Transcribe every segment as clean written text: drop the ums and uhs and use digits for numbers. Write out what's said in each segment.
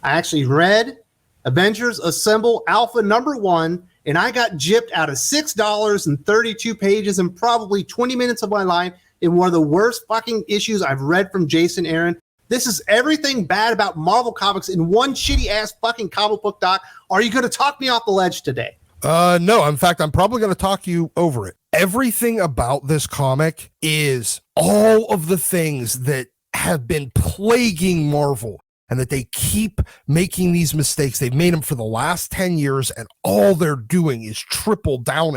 I actually read Avengers Assemble Alpha #1, and I got gypped out of $6 and 32 pages and probably 20 minutes of my life in one of the worst fucking issues I've read from Jason Aaron. This is everything bad about Marvel Comics in one shitty ass fucking comic book, Doc. Are you going to talk me off the ledge today? No. In fact, I'm probably going to talk you over it. Everything about this comic is all of the things that have been plaguing Marvel and that they keep making these mistakes. They've made them for the last 10 years, and all they're doing is tripling down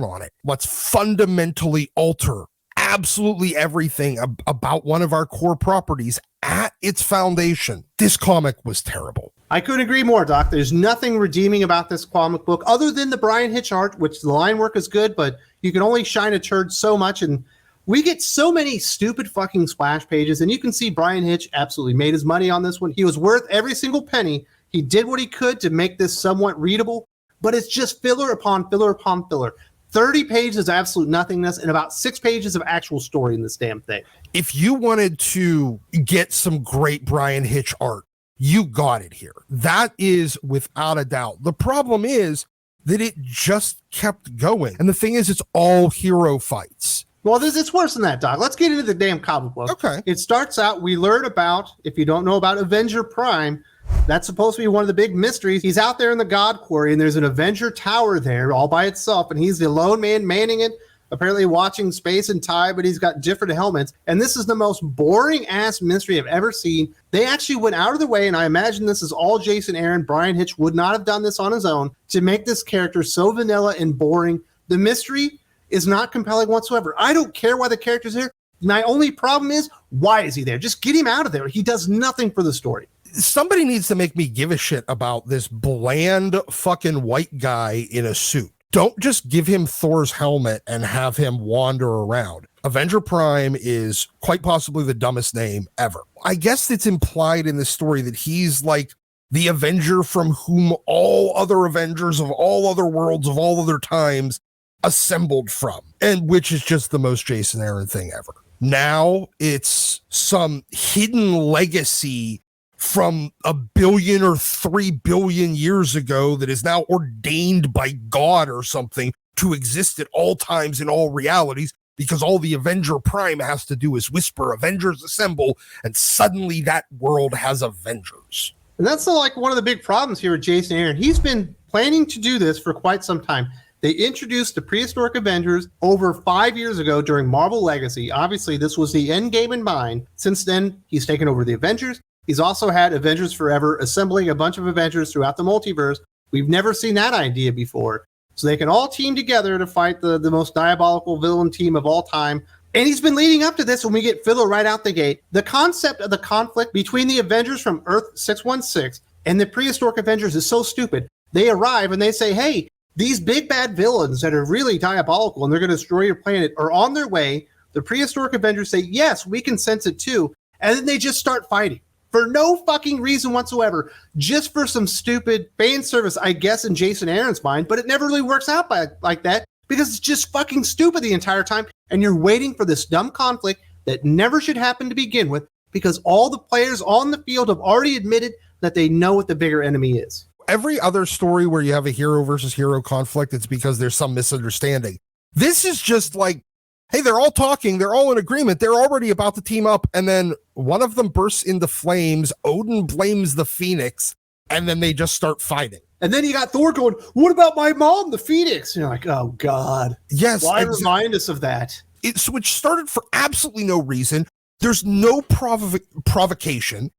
on it. Let's fundamentally alter absolutely everything about one of our core properties at its foundation. This comic was terrible. I couldn't agree more, Doc. There's nothing redeeming about this comic book other than the Brian Hitch art, which the line work is good, but you can only shine a turd so much. And we get so many stupid fucking splash pages, and you can see Brian Hitch absolutely made his money on this one. He was worth every single penny. He did what he could to make this somewhat readable, but it's just filler upon filler upon filler. 30 pages of absolute nothingness and about 6 pages of actual story in this damn thing. If you wanted to get some great Brian Hitch art, you got it here. That is without a doubt. The problem is that it just kept going. And the thing is, it's all hero fights. Well, it's worse than that, Doc. Let's get into the damn comic book. Okay. It starts out, we learn about, if you don't know about Avenger Prime, that's supposed to be one of the big mysteries. He's out there in the God Quarry, and there's an Avenger Tower there all by itself, and he's the lone man manning it, apparently watching space and time, but he's got different helmets. And this is the most boring-ass mystery I've ever seen. They actually went out of the way, and I imagine this is all Jason Aaron. Brian Hitch would not have done this on his own to make this character so vanilla and boring. The mystery is not compelling whatsoever. I don't care why the character's here. My only problem is, why is he there? Just get him out of there. He does nothing for the story. Somebody needs to make me give a shit about this bland fucking white guy in a suit. Don't just give him Thor's helmet and have him wander around. Avenger Prime is quite possibly the dumbest name ever. I guess it's implied in the story that he's like the Avenger from whom all other Avengers of all other worlds of all other times assembled from, and which is just the most Jason Aaron thing ever. Now it's some hidden legacy from 1 billion or 3 billion years ago that is now ordained by God or something to exist at all times in all realities, because all the Avenger Prime has to do is whisper Avengers Assemble, and suddenly that world has Avengers. And that's like one of the big problems here with Jason Aaron. He's been planning to do this for quite some time. They introduced the prehistoric Avengers over 5 years ago during Marvel Legacy. Obviously, this was the end game in mind. Since then, he's taken over the Avengers. He's also had Avengers Forever, assembling a bunch of Avengers throughout the multiverse. We've never seen that idea before. So they can all team together to fight the most diabolical villain team of all time. And he's been leading up to this when we get filler right out the gate. The concept of the conflict between the Avengers from Earth 616 and the prehistoric Avengers is so stupid. They arrive and they say, hey, these big bad villains that are really diabolical and they're going to destroy your planet are on their way. The prehistoric Avengers say, yes, we can sense it too. And then they just start fighting. For no fucking reason whatsoever, just for some stupid fan service, I guess, in Jason Aaron's mind, but it never really works out like that because it's just fucking stupid the entire time, and you're waiting for this dumb conflict that never should happen to begin with because all the players on the field have already admitted that they know what the bigger enemy is. Every other story where you have a hero versus hero conflict, it's because there's some misunderstanding. This is just like, hey, they're all talking, they're all in agreement, they're already about to team up, and then one of them bursts into flames, Odin blames the Phoenix, and then they just start fighting. And then you got Thor going, what about my mom, the Phoenix? And you're like, oh, God. Yes. Why remind us of that? Which started for absolutely no reason. There's no provocation.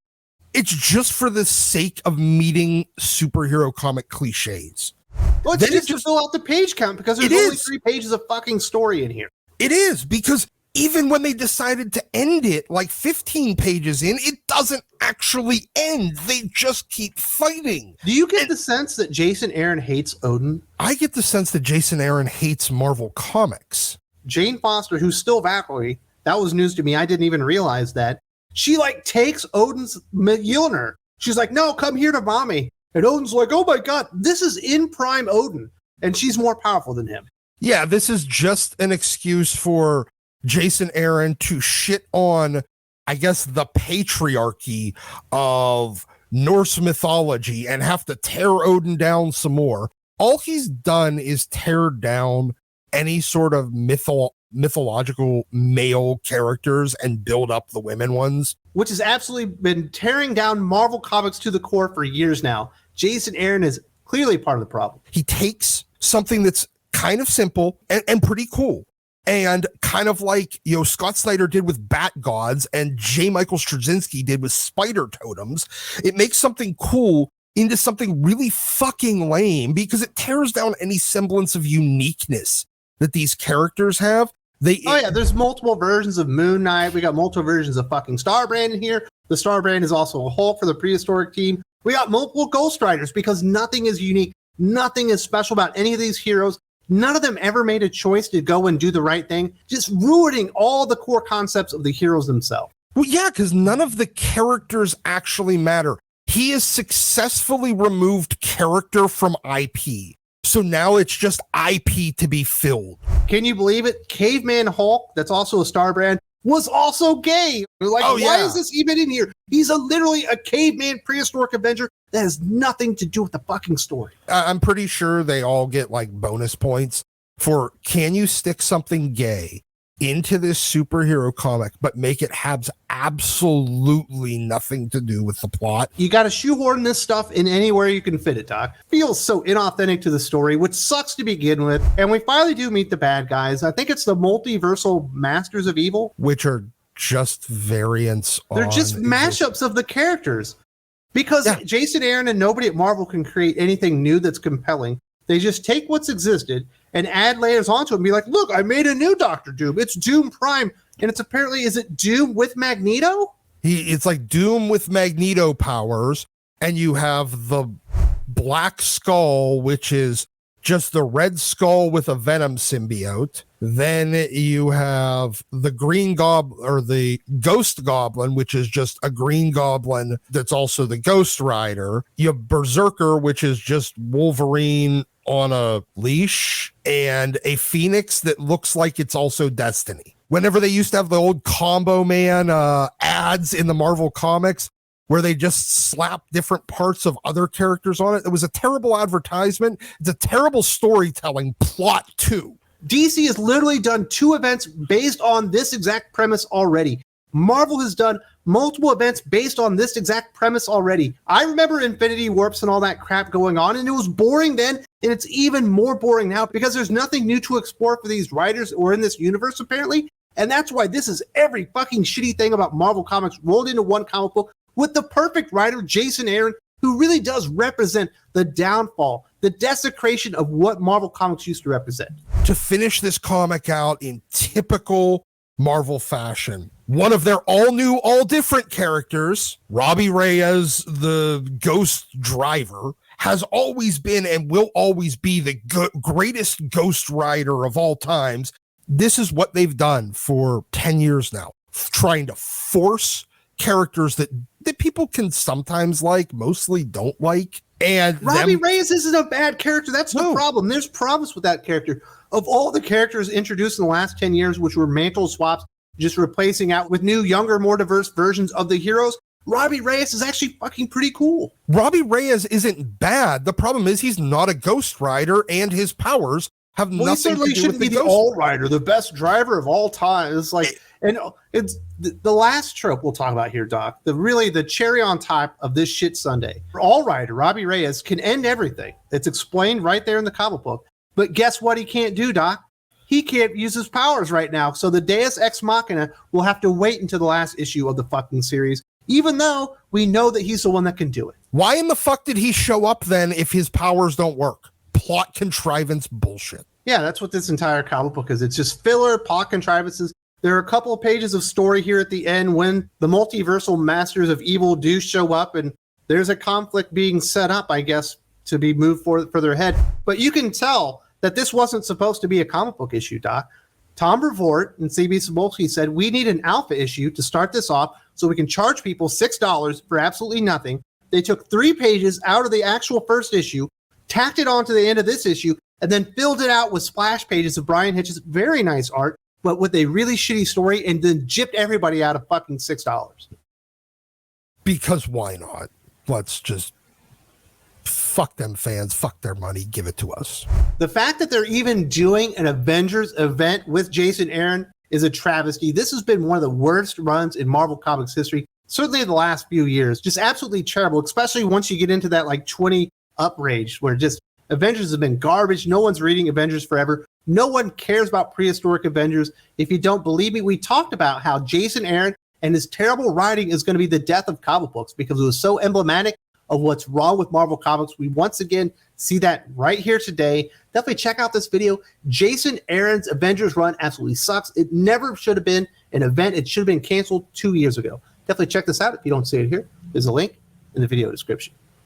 It's just for the sake of meeting superhero comic cliches. Well, it's just to fill out the page count because there's only 3 pages of fucking story in here. It is, because even when they decided to end it like 15 pages in, it doesn't actually end. They just keep fighting. Do you get the sense that Jason Aaron hates Odin? I get the sense that Jason Aaron hates Marvel Comics. Jane Foster, who's still Valkyrie, that was news to me. I didn't even realize that. She takes Odin's Mjolnir. She's like, no, come here to mommy. And Odin's like, oh my God, this is in prime Odin. And she's more powerful than him. Yeah, this is just an excuse for Jason Aaron to shit on I guess, the patriarchy of Norse mythology and have to tear Odin down some more. All he's done is tear down any sort of mythological male characters and build up the women ones. Which has absolutely been tearing down Marvel Comics to the core for years now. Jason Aaron is clearly part of the problem. He takes something that's kind of simple and pretty cool, and kind of like, Scott Snyder did with Bat Gods and J. Michael Straczynski did with Spider Totems. It makes something cool into something really fucking lame because it tears down any semblance of uniqueness that these characters have. There's multiple versions of Moon Knight. We got multiple versions of fucking Starbrand in here. The Starbrand is also a Hulk for the prehistoric team. We got multiple Ghost Riders because nothing is unique. Nothing is special about any of these heroes. None of them ever made a choice to go and do the right thing, just ruining all the core concepts of the heroes themselves. Well, yeah, because none of the characters actually matter. He has successfully removed character from IP. So now it's just IP to be filled. Can you believe it? Caveman Hulk, that's also a Starbrand, was also gay. Why is this even in here? He's literally a caveman prehistoric Avenger that has nothing to do with the fucking story. I'm pretty sure they all get bonus points for, can you stick something gay into this superhero comic, but make it have absolutely nothing to do with the plot? You got to shoehorn this stuff in anywhere you can fit it, Doc. Feels so inauthentic to the story, which sucks to begin with. And we finally do meet the bad guys. I think it's the multiversal Masters of Evil, which are just variants. They're just mashups of the characters. Because Jason Aaron and nobody at Marvel can create anything new that's compelling. They just take what's existed and add layers onto it and be like, look, I made a new Doctor Doom. It's Doom Prime. And it's apparently, is it Doom with Magneto? It's like Doom with Magneto powers. And you have the Black Skull, which is just the Red Skull with a Venom symbiote. Then you have the Green Goblin, or the Ghost Goblin, which is just a Green Goblin that's also the Ghost Rider. You have Berserker, which is just Wolverine on a leash, and a Phoenix that looks like it's also Destiny. Whenever they used to have the old Combo Man ads in the Marvel comics, where they just slap different parts of other characters on it, it was a terrible advertisement. It's a terrible storytelling plot too. DC has literally done 2 events based on this exact premise already. Marvel has done multiple events based on this exact premise already. I remember Infinity Warps and all that crap going on, and it was boring then, and it's even more boring now because there's nothing new to explore for these writers or in this universe, apparently. And that's why this is every fucking shitty thing about Marvel Comics rolled into one comic book with the perfect writer, Jason Aaron, who really does represent the downfall, the desecration of what Marvel Comics used to represent. To finish this comic out in typical Marvel fashion, one of their all new, all different characters, Robbie Reyes, the Ghost Driver, has always been and will always be the greatest Ghost Rider of all times. This is what they've done for 10 years now, trying to force characters that people can sometimes like, mostly don't like. And Robbie Reyes isn't a bad character. That's the problem. There's problems with that character. Of all the characters introduced in the last 10 years, which were mantle swaps, just replacing out with new, younger, more diverse versions of the heroes, Robbie Reyes is actually fucking pretty cool. Robbie Reyes isn't bad. The problem is he's not a Ghost Rider, and his powers have nothing to do with the All Rider, the best driver of all time. It's like, and it's the last trope we'll talk about here, Doc. The cherry on top of this shit Sunday. All Rider, Robbie Reyes, can end everything. It's explained right there in the comic book. But guess what he can't do, Doc? He can't use his powers right now. So the Deus Ex Machina will have to wait until the last issue of the fucking series, even though we know that he's the one that can do it. Why in the fuck did he show up then if his powers don't work? Plot contrivance bullshit. Yeah, that's what this entire comic book is. It's just filler, plot contrivances. There are a couple of pages of story here at the end when the multiversal Masters of Evil do show up, and there's a conflict being set up, I guess, to be moved further ahead. But you can tell that this wasn't supposed to be a comic book issue, Doc. Tom Brevoort and CB Cebulski said, we need an alpha issue to start this off so we can charge people $6 for absolutely nothing. They took 3 pages out of the actual first issue, tacked it onto the end of this issue, and then filled it out with splash pages of Brian Hitch's very nice art but with a really shitty story, and then gypped everybody out of fucking $6. Because why not? Let's just fuck them fans, fuck their money, give it to us. The fact that they're even doing an Avengers event with Jason Aaron is a travesty. This has been one of the worst runs in Marvel Comics history, certainly in the last few years. Just absolutely terrible, especially once you get into that like 20 up range where just Avengers have been garbage. No one's reading Avengers Forever. No one cares about prehistoric Avengers. If you don't believe me, we talked about how Jason Aaron and his terrible writing is going to be the death of comic books because it was so emblematic of what's wrong with Marvel Comics. We once again see that right here today. Definitely check out this video. Jason Aaron's Avengers run absolutely sucks. It never should have been an event. It should have been canceled 2 years ago. Definitely check this out. If you don't see it here, there's a link in the video description.